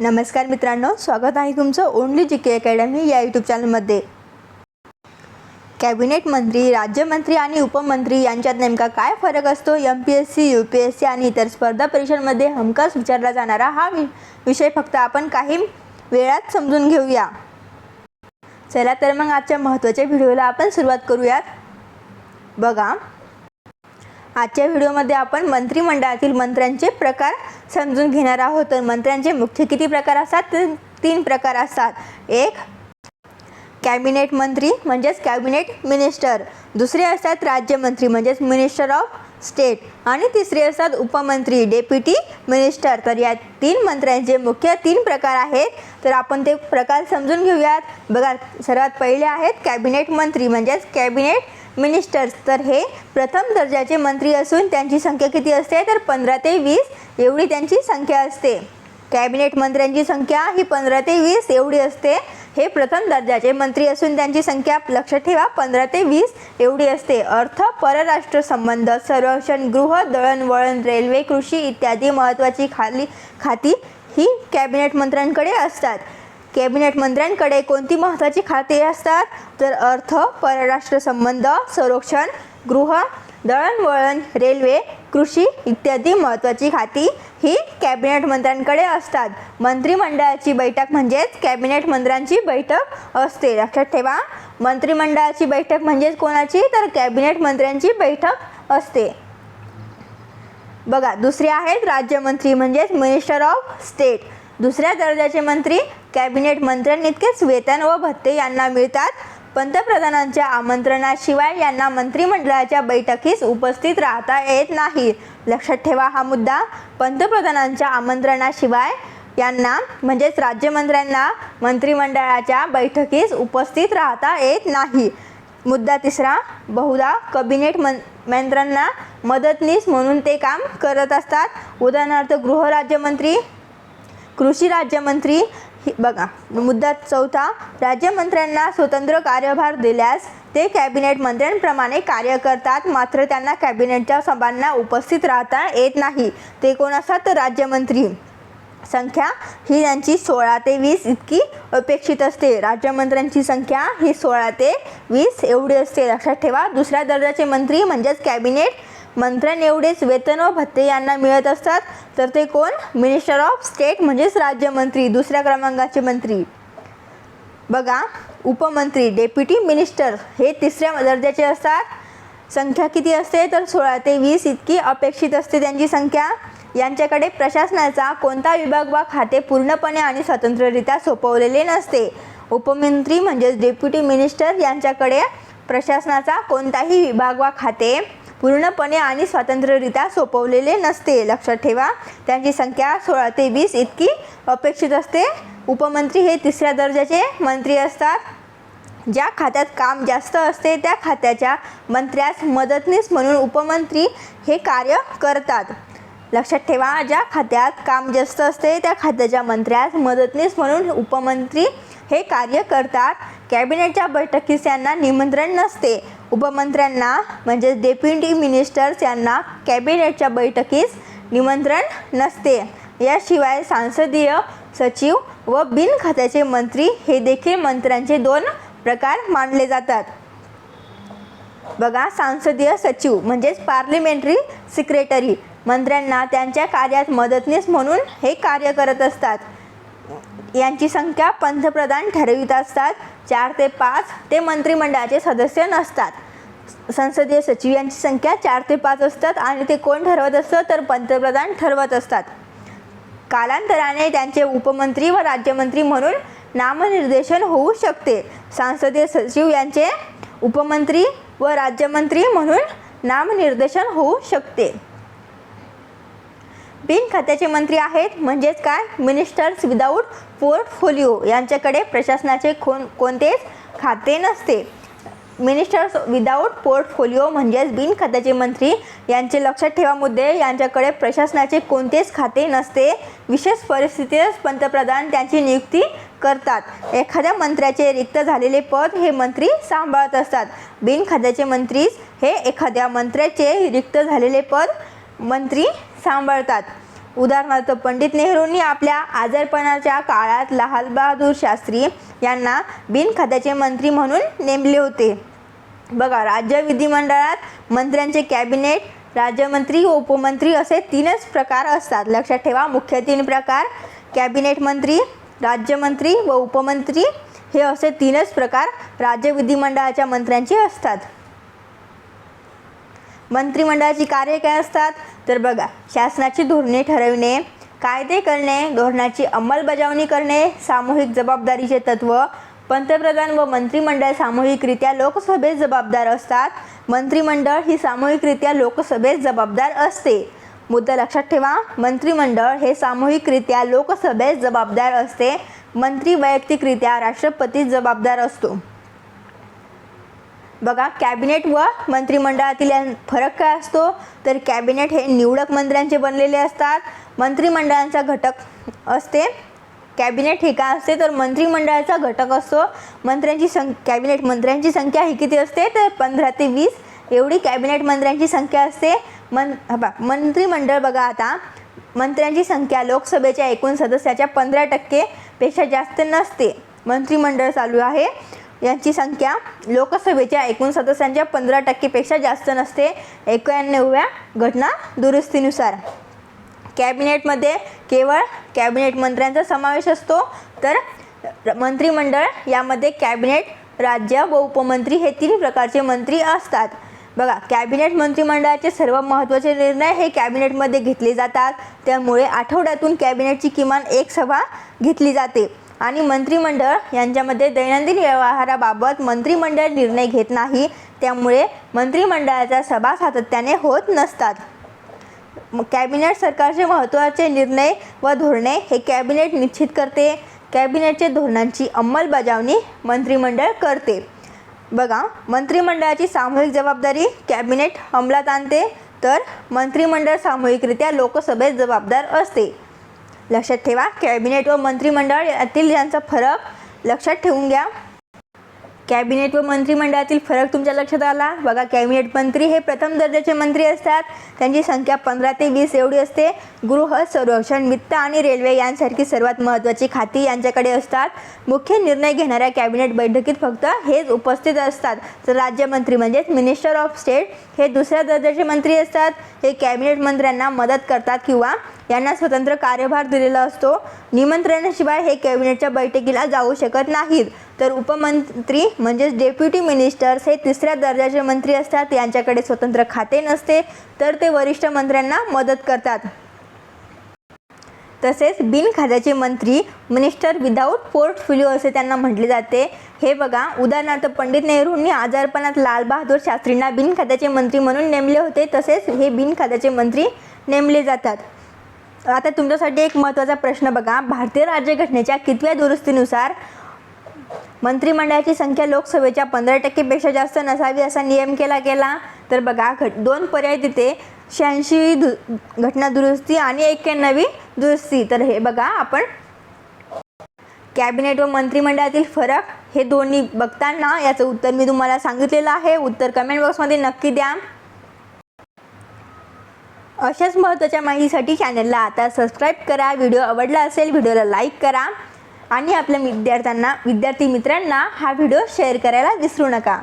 नमस्कार मित्रांनो, स्वागत आहे तुमचं ओनली जीके अकॅडमी या यूट्यूब चॅनलमध्ये। कॅबिनेट मंत्री, राज्यमंत्री आणि उपमंत्री यांच्यात नेमका काय फरक असतो? MPSC, UPSC आणि इतर स्पर्धा परीक्षांमध्ये हमखास विचारला जाणारा हा विषय फक्त आपण काही वेळात समजून घेऊया। चला तर मग आजच्या महत्त्वाच्या व्हिडिओला आपण सुरुवात करूयात। बघा, आजच्या व्हिडिओमध्ये आपण मंत्रिमंडळातील मंत्र्यांचे प्रकार समजून घेणार आहोत। तर मंत्र्यांचे मुख्य किती प्रकार असतात? 3 प्रकार असतात। एक कॅबिनेट मंत्री म्हणजेच कॅबिनेट मिनिस्टर, दुसरे असतात राज्यमंत्री म्हणजेच मिनिस्टर ऑफ स्टेट आणि तिसरे असतात उपमंत्री डेप्युटी मिनिस्टर। तर या 3 मंत्र्यांचे मुख्य 3 प्रकार आहेत। तर आपण ते प्रकार समजून घेऊयात। बघा, सर्वात पहिले आहेत कॅबिनेट मंत्री म्हणजेच कॅबिनेट मिनिस्टर्स। तर हे प्रथम दर्जाचे मंत्री असून त्यांची संख्या किती असते? तर 15 ते 20 एवढी त्यांची संख्या असते। कॅबिनेट मंत्र्यांची संख्या ही 15 ते 20 एवढी असते। हे प्रथम दर्जाचे मंत्री असून त्यांची संख्या लक्षात ठेवा 15 ते 20 एवढी असते। अर्थ, परराष्ट्र संबंध, संरक्षण, गृह, दळणवळण, रेल्वे, कृषी इत्यादी महत्त्वाची खाती ही कॅबिनेट मंत्र्यांकडे असतात। कॅबिनेट मंत्र्यांकडे कोणती महत्त्वाची खाती असतात? तर अर्थ, परराष्ट्र संबंध, संरक्षण, गृह, दळणवळण, रेल्वे, कृषी इत्यादी महत्त्वाची खाती ही कॅबिनेट मंत्र्यांकडे असतात। मंत्रिमंडळाची बैठक म्हणजेच कॅबिनेट मंत्र्यांची बैठक असते। लक्षात ठेवा, मंत्रिमंडळाची बैठक म्हणजेच कोणाची? तर कॅबिनेट मंत्र्यांची बैठक असते। बघा, दुसरे आहेत राज्यमंत्री म्हणजेच मिनिस्टर ऑफ स्टेट। दुसऱ्या दर्जाचे मंत्री कॅबिनेट मंत्र्यांइतकेच वेतन व भत्ते यांना मिळतात। पंतप्रधानांच्या आमंत्रणाशिवाय यांना मंत्रिमंडळाच्या बैठकीस उपस्थित राहता येत नाही। लक्षात ठेवा हा मुद्दा, पंतप्रधानांच्या आमंत्रणाशिवाय यांना म्हणजेच राज्यमंत्र्यांना मंत्रिमंडळाच्या बैठकीस उपस्थित राहता येत नाही। मुद्दा तिसरा, बहुधा कॅबिनेट मंत्र्यांना मदतनीस म्हणून ते काम करत असतात। उदाहरणार्थ गृहराज्यमंत्री, कृषी राज्यमंत्री। बघा, मुद्दा चौथा, राज्यमंत्र्यांना स्वतंत्र कार्यभार दिल्यास ते कॅबिनेट मंत्र्यांप्रमाणे कार्य करतात, मात्र त्यांना कॅबिनेटच्या सभांना उपस्थित राहता येत नाही। ते कोण असतात? तर राज्यमंत्री। संख्या ही त्यांची 16 ते 20 इतकी अपेक्षित असते। राज्यमंत्र्यांची संख्या ही 16 ते 20 एवढी असते। लक्षात ठेवा, दुसऱ्या दर्जाचे मंत्री म्हणजेच कॅबिनेट मंत्र्यांएवढेच वेतन व भत्ते यांना मिळत असतात। तर ते कोण? मिनिस्टर ऑफ स्टेट म्हणजेच राज्यमंत्री, दुसऱ्या क्रमांकाचे मंत्री। बघा, उपमंत्री डेप्युटी मिनिस्टर हे तिसऱ्या दर्जाचे असतात। संख्या किती असते? तर 16 ते 20 इतकी अपेक्षित असते त्यांची संख्या। यांच्याकडे प्रशासनाचा कोणता विभाग वा खाते पूर्णपणे आणि स्वतंत्ररित्या सोपवलेले नसते। उपमंत्री म्हणजेच डेप्युटी मिनिस्टर यांच्याकडे प्रशासनाचा कोणताही विभाग वा खाते पूर्णपणे आणि स्वतंत्ररित्या सोपवलेले नसते। लक्षात ठेवा, त्यांची संख्या 16 ते 20 इतकी अपेक्षित असते। उपमंत्री हे तिसऱ्या दर्जाचे मंत्री असतात। ज्या खात्यात काम जास्त असते त्या खात्याच्या मंत्र्यास मदतनीस म्हणून उपमंत्री हे कार्य करतात। लक्षात ठेवा, ज्या खात्यात काम जास्त असते त्या खात्याच्या मंत्र्यास मदतनीस म्हणून उपमंत्री हे कार्य करतात। कॅबिनेटच्या बैठकीस यांना निमंत्रण नसते। उपमंत्र्यांना म्हणजे डेप्युटी मिनिस्टर्स यांना कॅबिनेटच्या बैठकीस निमंत्रण नसते। याशिवाय सांसदीय सचिव व बिनखात्याचे मंत्री हे देखील मंत्र्यांचे 2 प्रकार मानले जातात। बघा, सांसदीय सचिव म्हणजेच पार्लिमेंटरी सेक्रेटरी मंत्र्यांना त्यांच्या कार्यात मदतनीस म्हणून हे कार्य करत असतात। यांची संख्या पंतप्रधान ठरवित असतात। 4 ते 5 ते मंत्रिमंडळाचे सदस्य नसतात। संसदीय सचिव यांची संख्या 4 ते 5 असतात आणि ते कोण ठरवत असतं? तर पंतप्रधान ठरवत असतात। कालांतराने त्यांचे उपमंत्री व राज्यमंत्री म्हणून नामनिर्देशन होऊ शकते। संसदीय सचिव यांचे उपमंत्री व राज्यमंत्री म्हणून नामनिर्देशन होऊ शकते। बिनखात्याचे मंत्री आहेत म्हणजेच काय? Ministers without portfolio. यांच्याकडे प्रशासनाचे कोणतेच खाते नसते। मिनिस्टर्स विदाऊट पोर्टफोलिओ म्हणजेच बिनखात्याचे मंत्री यांचे लक्षात ठेवा मुद्दे, यांच्याकडे प्रशासनाचे कोणतेच खाते नसते। विशेष परिस्थितीत पंतप्रधान त्यांची नियुक्ती करतात। एखाद्या मंत्र्याचे रिक्त झालेले पद हे मंत्री सांभाळत असतात। बिनखात्याचे मंत्री हे एखाद्या मंत्र्याचे रिक्त झालेले पद मंत्री सांभाळतात। उदाहरणार्थ पंडित नेहरूंनी आपल्या आजारपणाच्या काळात लाल बहादूर शास्त्री यांना बिनखात्याचे मंत्री म्हणून नेमले होते. बघा, राज्य विधिमंडळात मंत्र्यांचे कॅबिनेट, राज्यमंत्री व उपमंत्री असे 3च प्रकार असतात. लक्षात ठेवा, मुख्य 3 प्रकार कॅबिनेट मंत्री, राज्यमंत्री व उपमंत्री हे असे 3च प्रकार राज्य विधिमंडळाच्या मंत्र्यांचे असतात. मंत्रिमंडळाची कार्य काय असतात तर बघा, शासनाची धोरणे ठरविणे, कायदे करणे, धोरणाची अंमलबजावणी करणे, सामूहिक जबाबदारीचे तत्व. पंतप्रधान व मंत्रिमंडळ सामूहिकरित्या लोकसभेस जबाबदार असतात. मंत्रिमंडळ ही सामूहिकरित्या लोकसभेस जबाबदार असते. मुद्दा लक्षात ठेवा, मंत्रिमंडळ हे सामूहिकरित्या लोकसभेस जबाबदार असते. मंत्री वैयक्तिकरित्या राष्ट्रपतीस जबाबदार असतो. बघा, कॅबिनेट व मंत्रिमंडळातील फरक काय असतो तर कॅबिनेट हे निवडक मंत्र्यांचे बनलेले असतात. मंत्रिमंडळाचा घटक असते. कॅबिनेट हे काय असते तर मंत्रिमंडळाचा घटक असतो. कॅबिनेट मंत्र्यांची संख्या ही किती असते तर 15 ते 20 एवढी कॅबिनेट मंत्र्यांची संख्या असते. मंत्रिमंडळ बघा, आता मंत्र्यांची संख्या लोकसभेच्या एकूण सदस्याच्या 15% पेक्षा जास्त नसते. मंत्रिमंडळ चालू आहे, यांची संख्या लोकसभेच्या एकूण सदस्यांच्या 15% पेक्षा जास्त नसते 91व्या घटना दुरुस्तीनुसार. कॅबिनेटमध्ये केवळ कॅबिनेट मंत्र्यांचा समावेश असतो, तर मंत्रिमंडळ यामध्ये कॅबिनेट, राज्य व उपमंत्री हे 3 प्रकारचे मंत्री असतात. बघा, कॅबिनेट मंत्रिमंडळाचे सर्व महत्त्वाचे निर्णय हे कॅबिनेटमध्ये घेतले जातात. त्यामुळे आठवड्यातून कॅबिनेटची किमान एक सभा घेतली जाते. आणि मंत्रिमंडळ यांच्यामध्ये दैनंदिन व्यवहाराबाबत मंत्रिमंडळ निर्णय घेत नाही. त्यामुळे मंत्रिमंडळाच्या सभा सातत्याने होत नसतात. कॅबिनेट सरकारचे महत्त्वाचे निर्णय व धोरणे हे कॅबिनेट निश्चित करते. कॅबिनेटचे धोरणांची अंमलबजावणी मंत्रिमंडळ करते. बघा, मंत्रिमंडळाची सामूहिक जबाबदारी कॅबिनेट अंमलात आणते, तर मंत्रिमंडळ सामूहिकरित्या लोकसभेत जबाबदार असते. लक्षात ठेवा, कॅबिनेट व मंत्रिमंडळ यातील यांचा फरक लक्षात ठेवून घ्या. कॅबिनेट व मंत्रिमंडळातील फरक तुमच्या लक्षात आला. बघा, कॅबिनेट मंत्री हे प्रथम दर्जाचे मंत्री असतात. त्यांची संख्या 15 ते 20 एवढी असते. गृह, संरक्षण, वित्त आणि रेल्वे यांसारखी सर्वात महत्त्वाची खाती यांच्याकडे असतात. मुख्य निर्णय घेणाऱ्या कॅबिनेट बैठकीत फक्त हेच उपस्थित असतात. तर राज्यमंत्री म्हणजेच मिनिस्टर ऑफ स्टेट हे दुसऱ्या दर्जाचे मंत्री असतात. हे कॅबिनेट मंत्र्यांना मदत करतात किंवा यांना स्वतंत्र कार्यभार दिलेला असतो. निमंत्रणाशिवाय हे कॅबिनेटच्या बैठकीला जाऊ शकत नाहीत. तर उपमंत्री म्हणजेच डेप्युटी मिनिस्टर्स हे 3ऱ्या दर्जाचे मंत्री असतात. यांच्याकडे स्वतंत्र खाते नसते, तर ते वरिष्ठ मंत्र्यांना मदत करतात. तसेच बिनखात्याचे मंत्री, मिनिस्टर विदाऊट पोर्टफोलिओ असे त्यांना म्हटले जाते. हे बघा, उदाहरणार्थ पंडित नेहरूंनी आजारपणात लाल बहादूर शास्त्रींना बिनखात्याचे मंत्री म्हणून नेमले होते. तसेच हे बिनखात्याचे मंत्री नेमले जातात. आता तुमच्यासाठी एक महत्त्वाचा प्रश्न बघा, भारतीय राज्यघटनेच्या कितव्या दुरुस्तीनुसार मंत्रिमंडळाची संख्या लोकसभेच्या 15% पेक्षा जास्त नसावी असा नियम केला गेला? तर बघा, 2 पर्याय तिथे, 86वी घटना दुरुस्ती आणि 91वी दुरुस्ती. तर हे बघा, आपण कॅबिनेट व मंत्रिमंडळातील फरक हे दोन्ही बघताना याचं उत्तर मी तुम्हाला सांगितलेलं आहे. उत्तर कमेंट बॉक्समध्ये नक्की द्या. अशाच महत्त्वाच्या माहितीसाठी चॅनलला आता सबस्क्राईब करा. व्हिडिओ आवडला असेल व्हिडिओला लाईक करा आणि आपल्या विद्यार्थी मित्रांना हा व्हिडिओ शेअर करायला विसरू नका.